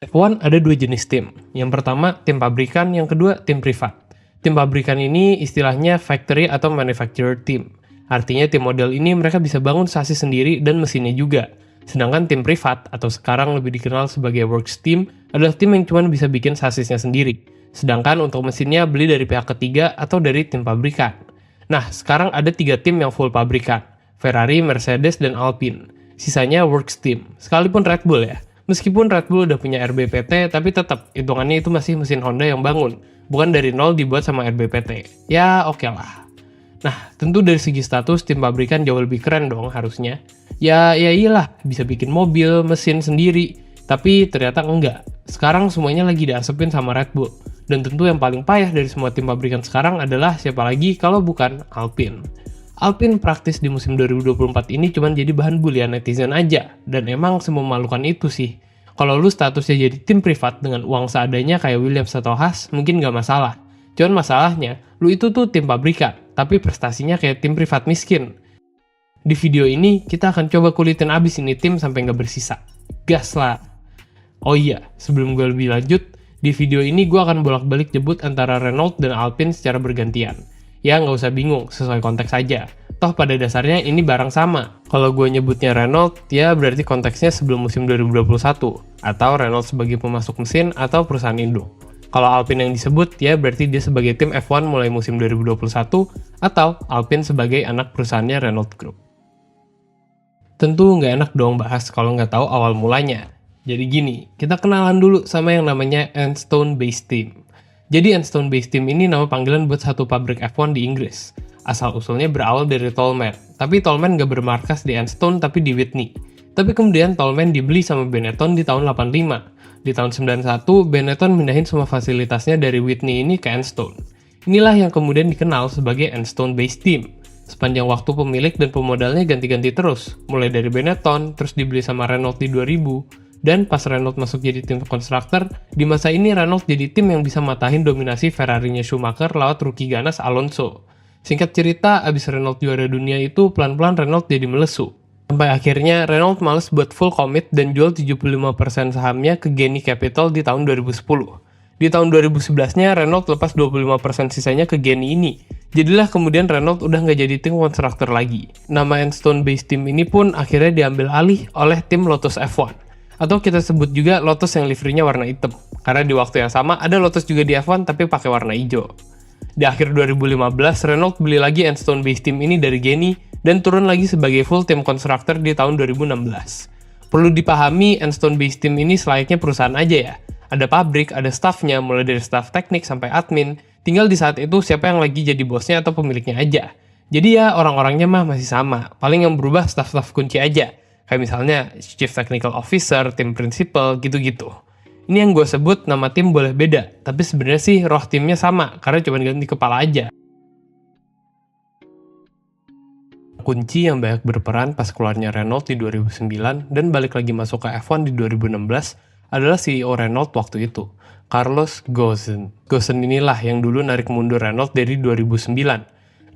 F1 ada dua jenis tim. Yang pertama, tim pabrikan, yang kedua, tim privat. Tim pabrikan ini istilahnya factory atau manufacturer team. Artinya tim model ini mereka bisa bangun sasis sendiri dan mesinnya juga. Sedangkan tim privat, atau sekarang lebih dikenal sebagai works team, adalah tim yang cuma bisa bikin sasisnya sendiri. Sedangkan untuk mesinnya beli dari pihak ketiga atau dari tim pabrikan. Nah, sekarang ada 3 tim yang full pabrikan. Ferrari, Mercedes, dan Alpine. Sisanya works team, sekalipun Red Bull ya. Meskipun Red Bull udah punya RBPT, tapi tetap hitungannya itu masih mesin Honda yang bangun, bukan dari nol dibuat sama RBPT. Ya oke lah. Nah, tentu dari segi status tim pabrikan jauh lebih keren dong harusnya. Ya iyalah, bisa bikin mobil, mesin sendiri. Tapi ternyata enggak. Sekarang semuanya lagi diasepin sama Red Bull. Dan tentu yang paling payah dari semua tim pabrikan sekarang adalah siapa lagi kalau bukan Alpine. Alpine praktis di musim 2024 ini cuma jadi bahan bulian netizen aja, dan emang sememalukan itu sih. Kalau lu statusnya jadi tim privat dengan uang seadanya kayak Williams atau Haas, mungkin nggak masalah. Cuman masalahnya, lu itu tuh tim pabrikan, tapi prestasinya kayak tim privat miskin. Di video ini, kita akan coba kulitin abis ini tim sampai nggak bersisa. Gas lah! Oh iya, sebelum gue lebih lanjut, di video ini gue akan bolak-balik nyebut antara Renault dan Alpine secara bergantian. Ya nggak usah bingung, sesuai konteks aja. Toh pada dasarnya ini barang sama. Kalau gue nyebutnya Renault, ya berarti konteksnya sebelum musim 2021. Atau Renault sebagai pemasok mesin atau perusahaan induk. Kalau Alpine yang disebut, ya berarti dia sebagai tim F1 mulai musim 2021. Atau Alpine sebagai anak perusahaannya Renault Group. Tentu nggak enak dong bahas kalau nggak tahu awal mulanya. Jadi gini, kita kenalan dulu sama yang namanya Enstone Base Team. Jadi Enstone Base Team ini nama panggilan buat satu pabrik F1 di Inggris. Asal-usulnya berawal dari Toleman, tapi Toleman nggak bermarkas di Enstone tapi di Whitney. Tapi kemudian Toleman dibeli sama Benetton di tahun 85. Di tahun 91, Benetton mindahin semua fasilitasnya dari Whitney ini ke Enstone. Inilah yang kemudian dikenal sebagai Enstone Base Team. Sepanjang waktu pemilik dan pemodalnya ganti-ganti terus, mulai dari Benetton, terus dibeli sama Renault di 2000, dan pas Renault masuk jadi tim konstruktor, di masa ini Renault jadi tim yang bisa matahin dominasi Ferrari-nya Schumacher lewat rookie ganas Alonso. Singkat cerita, abis Renault juara dunia itu, pelan-pelan Renault jadi melesu. Sampai akhirnya Renault males buat full commit dan jual 75% sahamnya ke Genie Capital di tahun 2010. Di tahun 2011-nya, Renault lepas 25% sisanya ke Genie ini. Jadilah kemudian Renault udah nggak jadi tim konstruktor lagi. Nama Enstone Base Team ini pun akhirnya diambil alih oleh tim Lotus F1. Atau kita sebut juga Lotus yang liverynya warna hitam. Karena di waktu yang sama ada Lotus juga di F1 tapi pakai warna hijau. Di akhir 2015, Renault beli lagi Enstone Base Team ini dari Genie dan turun lagi sebagai full tim konstruktor di tahun 2016. Perlu dipahami, Enstone Base Team ini selayaknya perusahaan aja ya. Ada pabrik, ada staffnya, mulai dari staff teknik sampai admin. Tinggal di saat itu siapa yang lagi jadi bosnya atau pemiliknya aja. Jadi ya orang-orangnya mah masih sama. Paling yang berubah staff-staff kunci aja. Kayak misalnya Chief Technical Officer, tim principal, gitu-gitu. Ini yang gue sebut nama tim boleh beda, tapi sebenarnya sih roh timnya sama, karena cuma ganti kepala aja. Kunci yang banyak berperan pas keluarnya Renault di 2009 dan balik lagi masuk ke F1 di 2016 adalah CEO Renault waktu itu, Carlos Ghosn. Ghosn inilah yang dulu narik mundur Renault dari 2009.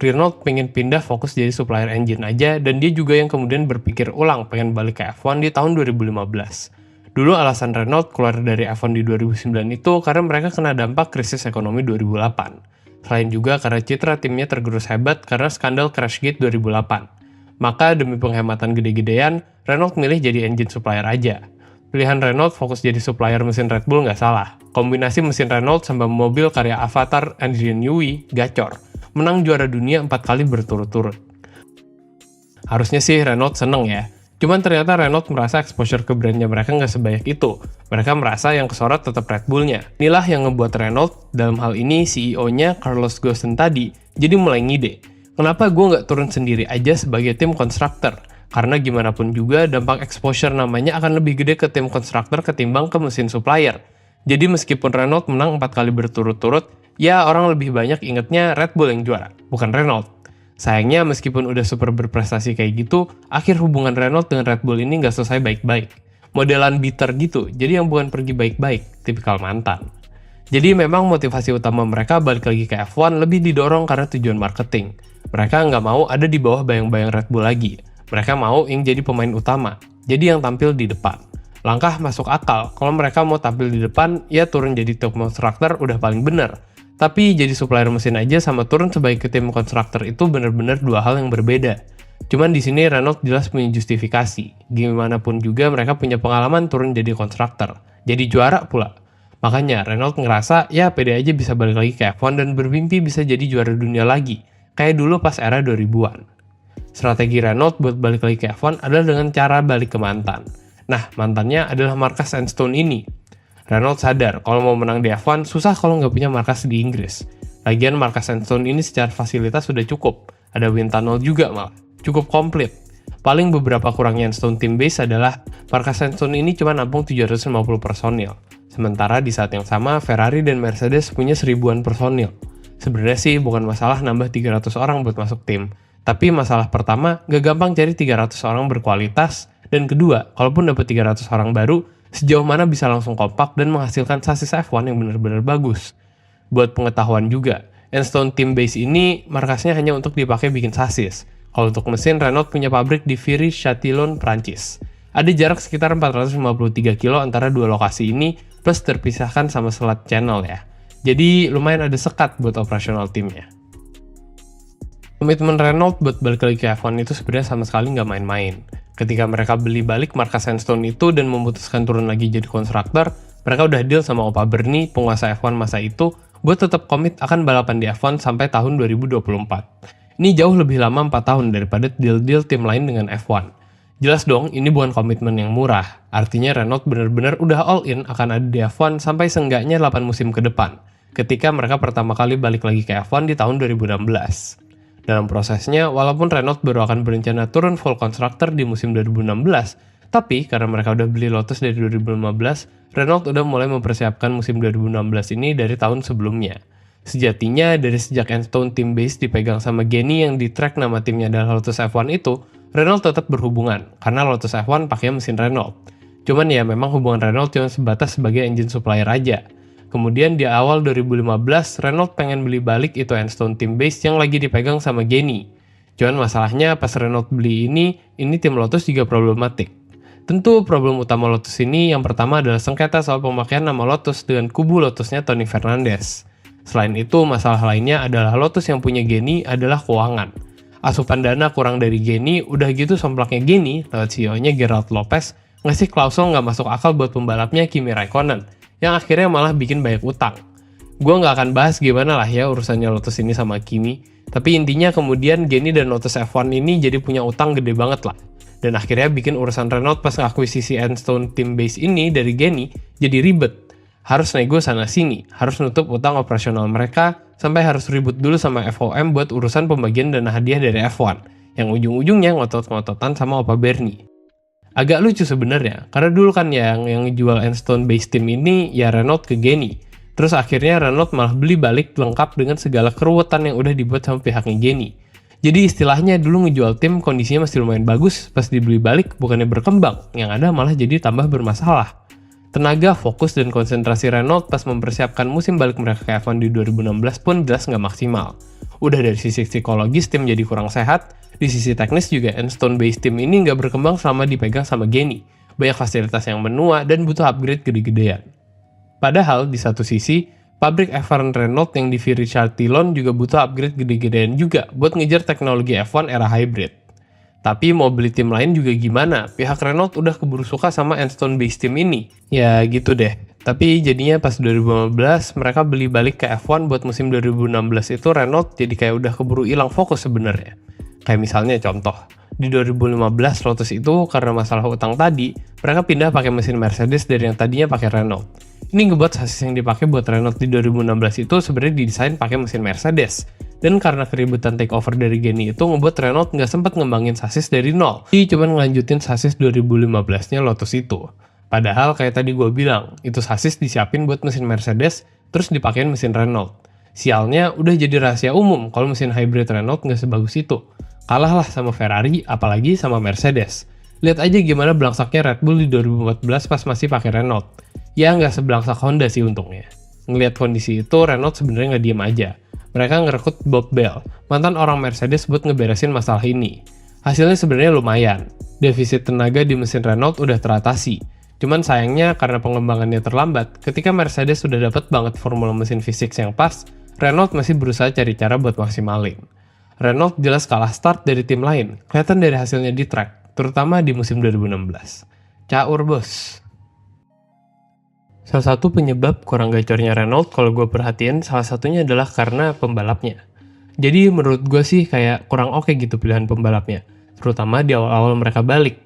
Renault pengen pindah fokus jadi supplier engine aja, dan dia juga yang kemudian berpikir ulang pengen balik ke F1 di tahun 2015. Dulu alasan Renault keluar dari F1 di 2009 itu karena mereka kena dampak krisis ekonomi 2008. Selain juga karena citra timnya tergerus hebat karena skandal Crashgate 2008. Maka demi penghematan gede-gedean, Renault milih jadi engine supplier aja. Pilihan Renault fokus jadi supplier mesin Red Bull nggak salah. Kombinasi mesin Renault sama mobil karya Avatar Adrien Newey gacor. Menang juara dunia 4 kali berturut-turut. Harusnya sih Renault seneng ya. Cuman ternyata Renault merasa exposure ke brandnya mereka nggak sebanyak itu. Mereka merasa yang kesorot tetap Red Bull-nya. Inilah yang ngebuat Renault, dalam hal ini CEO-nya Carlos Ghosn tadi, jadi mulai ngide. Kenapa gue nggak turun sendiri aja sebagai tim konstruktor? Karena gimana pun juga dampak exposure namanya akan lebih gede ke tim konstruktor ketimbang ke mesin supplier. Jadi meskipun Renault menang 4 kali berturut-turut, ya orang lebih banyak ingetnya Red Bull yang juara, bukan Renault. Sayangnya meskipun udah super berprestasi kayak gitu, akhir hubungan Renault dengan Red Bull ini nggak selesai baik-baik. Modelan bitter gitu, jadi yang bukan pergi baik-baik, tipikal mantan. Jadi memang motivasi utama mereka balik lagi ke F1 lebih didorong karena tujuan marketing. Mereka nggak mau ada di bawah bayang-bayang Red Bull lagi. Mereka mau yang jadi pemain utama, jadi yang tampil di depan. Langkah masuk akal, kalau mereka mau tampil di depan, ya turun jadi tim konstruktor udah paling bener. Tapi jadi supplier mesin aja sama turun sebagai tim konstruktor itu bener-bener dua hal yang berbeda. Cuman di sini Renault jelas punya justifikasi. Gimana pun juga mereka punya pengalaman turun jadi konstruktor. Jadi juara pula. Makanya Renault ngerasa ya pede aja bisa balik lagi ke F1 dan bermimpi bisa jadi juara dunia lagi. Kayak dulu pas era 2000-an. Strategi Renault buat balik lagi ke F1 adalah dengan cara balik ke mantan. Nah, mantannya adalah markas Enstone ini. Renault sadar kalau mau menang di F1 susah kalau nggak punya markas di Inggris. Lagian markas Enstone ini secara fasilitas sudah cukup. Ada wind tunnel juga malah. Cukup komplit. Paling beberapa kurangnya Enstone Team Base adalah markas Enstone ini cuma nampung 750 personil. Sementara di saat yang sama Ferrari dan Mercedes punya 1000-an personil. Sebenarnya sih bukan masalah nambah 300 orang buat masuk tim. Tapi masalah pertama, gak gampang cari 300 orang berkualitas. Dan kedua, kalaupun dapat 300 orang baru, sejauh mana bisa langsung kompak dan menghasilkan sasis F1 yang benar-benar bagus. Buat pengetahuan juga, Enstone Team Base ini markasnya hanya untuk dipakai bikin sasis. Kalau untuk mesin, Renault punya pabrik di Viry-Châtillon, Prancis. Ada jarak sekitar 453 kilo antara dua lokasi ini, plus terpisahkan sama selat Channel ya. Jadi lumayan ada sekat buat operasional timnya. Komitmen Renault buat balik lagi ke F1 itu sebenarnya sama sekali nggak main-main. Ketika mereka beli balik markas Enstone itu dan memutuskan turun lagi jadi konstruktor, mereka udah deal sama Opa Bernie, penguasa F1 masa itu, buat tetap komit akan balapan di F1 sampai tahun 2024. Ini jauh lebih lama 4 tahun daripada deal-deal tim lain dengan F1. Jelas dong, ini bukan komitmen yang murah. Artinya Renault benar-benar udah all in akan ada di F1 sampai seenggaknya 8 musim ke depan, ketika mereka pertama kali balik lagi ke F1 di tahun 2016. Dalam prosesnya, walaupun Renault baru akan berencana turun full constructor di musim 2016, tapi karena mereka udah beli Lotus dari 2015, Renault udah mulai mempersiapkan musim 2016 ini dari tahun sebelumnya. Sejatinya, dari sejak Enstone Team Base dipegang sama Genny yang di track nama timnya adalah Lotus F1 itu, Renault tetap berhubungan, karena Lotus F1 pakai mesin Renault. Cuman ya memang hubungan Renault cuma sebatas sebagai engine supplier aja. Kemudian di awal 2015, Renault pengen beli balik itu Enstone Team Base yang lagi dipegang sama Genny. Cuman masalahnya pas Renault beli ini tim Lotus juga problematik. Tentu problem utama Lotus ini yang pertama adalah sengketa soal pemakaian nama Lotus dengan kubu Lotusnya Tony Fernandes. Selain itu, masalah lainnya adalah Lotus yang punya Genny adalah keuangan. Asupan dana kurang dari Genny, udah gitu somplaknya Genny lewat CEO-nya Gerald Lopez ngasih klausul nggak masuk akal buat pembalapnya Kimi Raikkonen, yang akhirnya malah bikin banyak utang. Gue nggak akan bahas gimana lah ya urusannya Lotus ini sama Kimi, tapi intinya kemudian Genny dan Lotus F1 ini jadi punya utang gede banget lah. Dan akhirnya bikin urusan Renault pas ngakuisisi Enstone Team Base ini dari Genny jadi ribet. Harus nego sana sini, harus nutup utang operasional mereka, sampai harus ribut dulu sama FOM buat urusan pembagian dana hadiah dari F1, yang ujung-ujungnya ngotot-ngototan sama Opa Bernie. Agak lucu sebenarnya, karena dulu kan yang jual Enstone Base Team ini ya Renault ke Genny. Terus akhirnya Renault malah beli balik lengkap dengan segala keruwetan yang udah dibuat sama pihaknya Genny. Jadi istilahnya dulu ngejual tim kondisinya masih lumayan bagus, pas dibeli balik bukannya berkembang, yang ada malah jadi tambah bermasalah. Tenaga, fokus, dan konsentrasi Renault pas mempersiapkan musim balik mereka ke F1 di 2016 pun jelas nggak maksimal. Udah dari sisi psikologis tim jadi kurang sehat, di sisi teknis juga Enstone Base Team ini nggak berkembang selama dipegang sama Genny. Banyak fasilitas yang menua dan butuh upgrade gede-gedean. Padahal di satu sisi, pabrik F1 Renault yang di Viry-Châtillon juga butuh upgrade gede-gedean juga buat ngejar teknologi F1 era hybrid. Tapi mau beli tim lain juga gimana? Pihak Renault udah keburu suka sama Enstone Base Team ini. Ya gitu deh. Tapi jadinya pas 2015 mereka beli balik ke F1 buat musim 2016 itu Renault jadi kayak udah keburu hilang fokus sebenarnya. Kayak misalnya contoh, di 2015 Lotus itu karena masalah utang tadi, mereka pindah pakai mesin Mercedes dari yang tadinya pakai Renault. Ini ngebuat sasis yang dipakai buat Renault di 2016 itu sebenarnya didesain pakai mesin Mercedes. Dan karena keributan takeover dari Genny itu ngebuat Renault nggak sempat ngembangin sasis dari nol. Jadi cuma ngelanjutin sasis 2015-nya Lotus itu. Padahal kayak tadi gue bilang, itu sasis disiapin buat mesin Mercedes, terus dipakein mesin Renault. Sialnya udah jadi rahasia umum kalau mesin hybrid Renault nggak sebagus itu. Kalah lah sama Ferrari, apalagi sama Mercedes. Lihat aja gimana belangsaknya Red Bull di 2014 pas masih pakai Renault. Ya nggak sebelangsak Honda sih untungnya. Ngelihat kondisi itu, Renault sebenarnya nggak diem aja. Mereka ngerekrut Bob Bell, mantan orang Mercedes buat ngeberesin masalah ini. Hasilnya sebenarnya lumayan. Defisit tenaga di mesin Renault udah teratasi. Cuman sayangnya karena pengembangannya terlambat, ketika Mercedes sudah dapat banget formula mesin fisik yang pas, Renault masih berusaha cari cara buat maksimalin. Renault jelas kalah start dari tim lain, kelihatan dari hasilnya di track, terutama di musim 2016. Caur bos. Salah satu penyebab kurang gacornya Renault kalau gue perhatiin salah satunya adalah karena pembalapnya. Jadi menurut gue sih kayak kurang oke gitu pilihan pembalapnya, terutama di awal-awal mereka balik.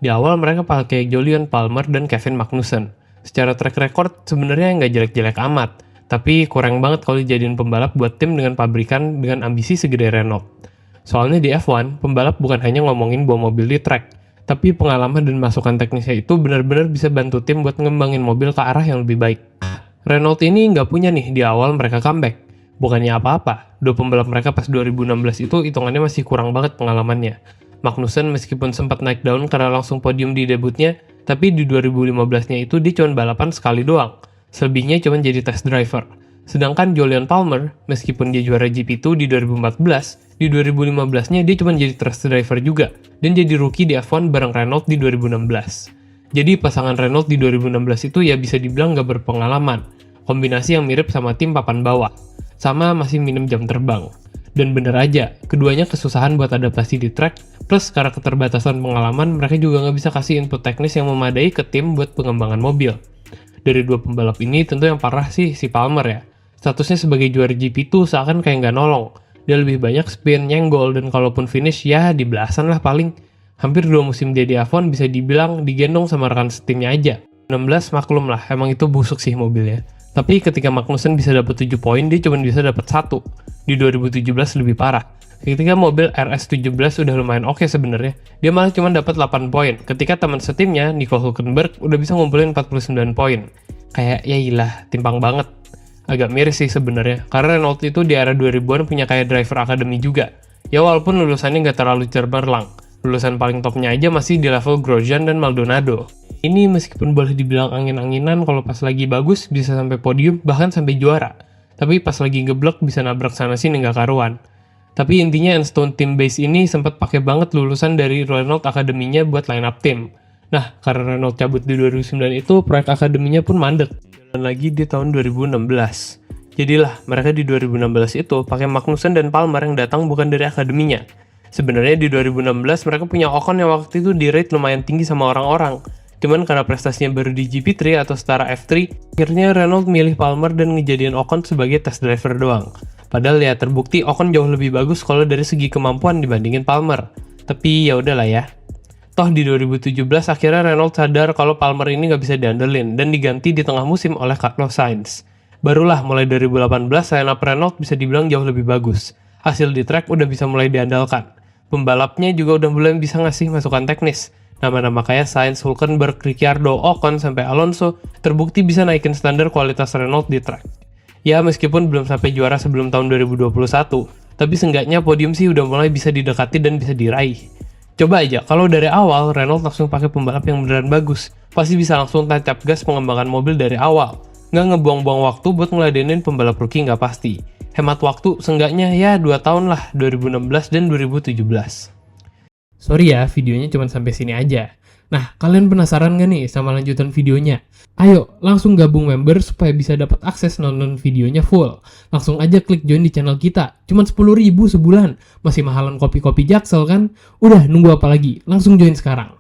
Di awal mereka pakai Jolyon Palmer dan Kevin Magnussen. Secara track record sebenarnya nggak jelek-jelek amat, tapi kurang banget kalau dijadiin pembalap buat tim dengan pabrikan dengan ambisi segede Renault. Soalnya di F1, pembalap bukan hanya ngomongin bawa mobil di track, tapi pengalaman dan masukan teknisnya itu benar-benar bisa bantu tim buat ngembangin mobil ke arah yang lebih baik. Renault ini nggak punya nih di awal mereka comeback. Bukannya apa-apa, dua pembalap mereka pas 2016 itu hitungannya masih kurang banget pengalamannya. Magnussen meskipun sempat naik daun karena langsung podium di debutnya, tapi di 2015-nya itu dia cuma balapan sekali doang. Selebihnya cuma jadi test driver. Sedangkan Jolyon Palmer, meskipun dia juara GP2 di 2014, di 2015-nya dia cuma jadi test driver juga, dan jadi rookie di F1 bareng Renault di 2016. Jadi pasangan Renault di 2016 itu ya bisa dibilang gak berpengalaman, kombinasi yang mirip sama tim papan bawah, sama masih minim jam terbang. Dan bener aja, keduanya kesusahan buat adaptasi di track, plus karena keterbatasan pengalaman, mereka juga nggak bisa kasih input teknis yang memadai ke tim buat pengembangan mobil. Dari dua pembalap ini, tentu yang parah sih si Palmer ya. Statusnya sebagai juara GP2 seakan kayak nggak nolong. Dia lebih banyak spin, nyenggol, dan kalaupun finish ya di belasan lah paling. Hampir 2 musim dia di F1 bisa dibilang digendong sama rekan setimnya aja. 16 maklum lah, emang itu busuk sih mobilnya. Tapi ketika Magnussen bisa dapat 7 poin, dia cuma bisa dapat 1. Di 2017 lebih parah. Ketika mobil RS17 udah lumayan oke sebenarnya, dia malah cuma dapat 8 poin. Ketika teman setimnya, Nico Hülkenberg, udah bisa ngumpulin 49 poin. Kayak ya ilah, timpang banget. Agak miris sih sebenarnya, karena Renault itu di era 2000-an punya kayak driver academy juga. Ya walaupun lulusannya nggak terlalu cemerlang. Lulusan paling topnya aja masih di level Grosjean dan Maldonado. Ini meskipun boleh dibilang angin-anginan kalau pas lagi bagus bisa sampai podium bahkan sampai juara. Tapi pas lagi ngeblok bisa nabrak sana sini nggak karuan. Tapi intinya Enstone Team Base ini sempat pakai banget lulusan dari Renault Academy-nya buat line up tim. Nah, karena Renault cabut di 2009 itu proyek akademinya pun mandek. Dan lagi di tahun 2016. Jadilah mereka di 2016 itu pakai Magnussen dan Palmer yang datang bukan dari akademinya. Sebenarnya di 2016 mereka punya Ocon yang waktu itu di rate lumayan tinggi sama orang-orang. Cuman karena prestasinya baru di GP3 atau setara F3, akhirnya Renault milih Palmer dan ngejadiin Ocon sebagai test driver doang. Padahal ya terbukti Ocon jauh lebih bagus kalau dari segi kemampuan dibandingin Palmer. Tapi ya udahlah ya. Toh di 2017 akhirnya Renault sadar kalau Palmer ini nggak bisa diandelin dan diganti di tengah musim oleh Carlos Sainz. Barulah mulai 2018 line-up Renault bisa dibilang jauh lebih bagus. Hasil di track udah bisa mulai diandalkan. Pembalapnya juga udah mulai bisa ngasih masukan teknis. Nama-nama kayak Sainz, Hülkenberg, Ricciardo, Ocon, sampai Alonso terbukti bisa naikin standar kualitas Renault di track. Ya meskipun belum sampai juara sebelum tahun 2021, tapi seenggaknya podium sih udah mulai bisa didekati dan bisa diraih. Coba aja, kalau dari awal Renault langsung pakai pembalap yang beneran bagus, pasti bisa langsung tancap gas pengembangan mobil dari awal. Nggak ngebuang-buang waktu buat ngeladenin pembalap rookie nggak pasti. Hemat waktu seenggaknya ya 2 tahun lah, 2016 dan 2017. Sorry ya, videonya cuma sampai sini aja. Nah, kalian penasaran gak nih sama lanjutan videonya? Ayo, langsung gabung member supaya bisa dapat akses nonton videonya full. Langsung aja klik join di channel kita. Cuma 10.000 sebulan. Masih mahalan kopi-kopi Jaksel kan? Udah, nunggu apa lagi? Langsung join sekarang.